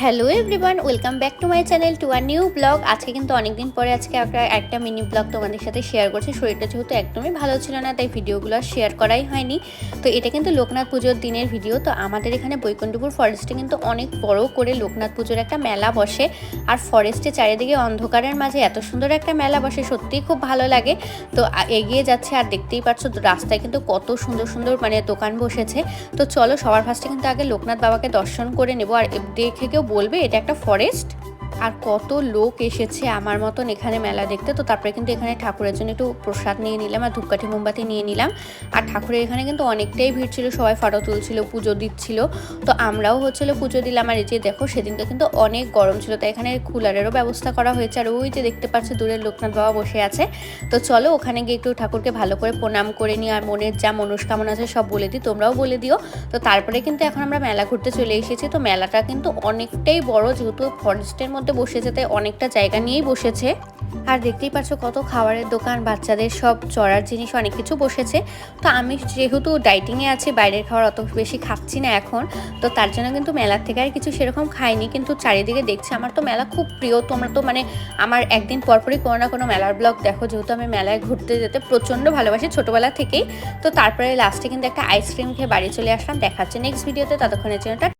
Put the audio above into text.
Hello everyone, welcome back to my channel to a new blog. আজকে কিন্তু অনেকদিন পরে একটা মিনি ব্লগ তোমাদের সাথে শেয়ার করছি। শরীরটা যেহেতু একদমই ভালো ছিল না, তাই ভিডিওগুলো শেয়ার করাই হয়নি। তো এটা কিন্তু লোকনাথ পুজোর দিনের ভিডিও। তো আমাদের এখানে বৈকুণ্ঠপুর ফরেস্টে কিন্তু অনেক বড় করে লোকনাথ পুজোর একটা মেলা বসে। আর ফরেস্টে চারিদিকে অন্ধকারের মাঝে এত সুন্দর একটা মেলা বসে, সত্যিই খুব ভালো লাগে। তো এগিয়ে যাচ্ছে আর দেখতেই পাচ্ছ রাস্তায় কিন্তু কত সুন্দর সুন্দর দোকান বসেছে। তো চলো সবার ফার্স্টে কিন্তু আগে লোকনাথ বাবাকে দর্শন করে নেবো। আর দেখে কেউ বলবে এটা একটা ফরেস্ট। আর কত লোক এসেছে আমার মতন এখানে মেলা দেখতে। তো তারপরে কিন্তু এখানে ঠাকুরের জন্য একটু প্রসাদ নিয়ে নিলাম আর ধূপকাঠি মোমবাতি নিয়ে নিলাম। আর ঠাকুরের এখানে কিন্তু অনেকটাই ভিড় ছিল, সবাই ফটো তুলছিল, পুজো দিচ্ছিল। তো আমরাও পুজো দিলাম। আর এই যে দেখো, সেদিনকে কিন্তু অনেক গরম ছিল, তাই এখানে কুলারেরও ব্যবস্থা করা হয়েছে। আর ওই যে দেখতে পাচ্ছ দূরের লোকনাথ বাবা বসে আছে। তো চলো ওখানে গিয়ে একটু ঠাকুরকে ভালো করে প্রণাম করে নিই, আর মনের যা মনস্কামনা আছে সব বলে দিই, তোমরাও বলে দিও। তো তারপরে কিন্তু এখন আমরা মেলা ঘুরতে চলে এসেছি। তো মেলাটা কিন্তু অনেকটাই বড়, যেহেতু ফরেস্টের মধ্যে বসেছে তাই অনেকটা জায়গা নিয়েই বসেছে। আর দেখতেই পাচ্ছ কত খাবারের দোকান, বাচ্চাদের সব চড়ার জিনিস, অনেক কিছু বসেছে। তো আমি যেহেতু ডাইটিংয়ে আছি, বাইরের খাবার অত বেশি খাচ্ছি না এখন। তো তার জন্য কিন্তু মেলার থেকে আর কিছু সেরকম খাইনি, কিন্তু চারিদিকে দেখছি। আমার তো মেলা খুব প্রিয়। তোমরা তো আমার একদিন পরপরই কোনো না কোনো মেলার ব্লগ দেখো, যেহেতু আমি মেলায় ঘুরতে যেতে প্রচণ্ড ভালোবাসি ছোটোবেলা থেকেই। তো তারপরে লাস্টে কিন্তু একটা আইসক্রিম খেয়ে বাড়ি চলে আসলাম। দেখাচ্ছে নেক্সট ভিডিওতে, ততক্ষণের জন্য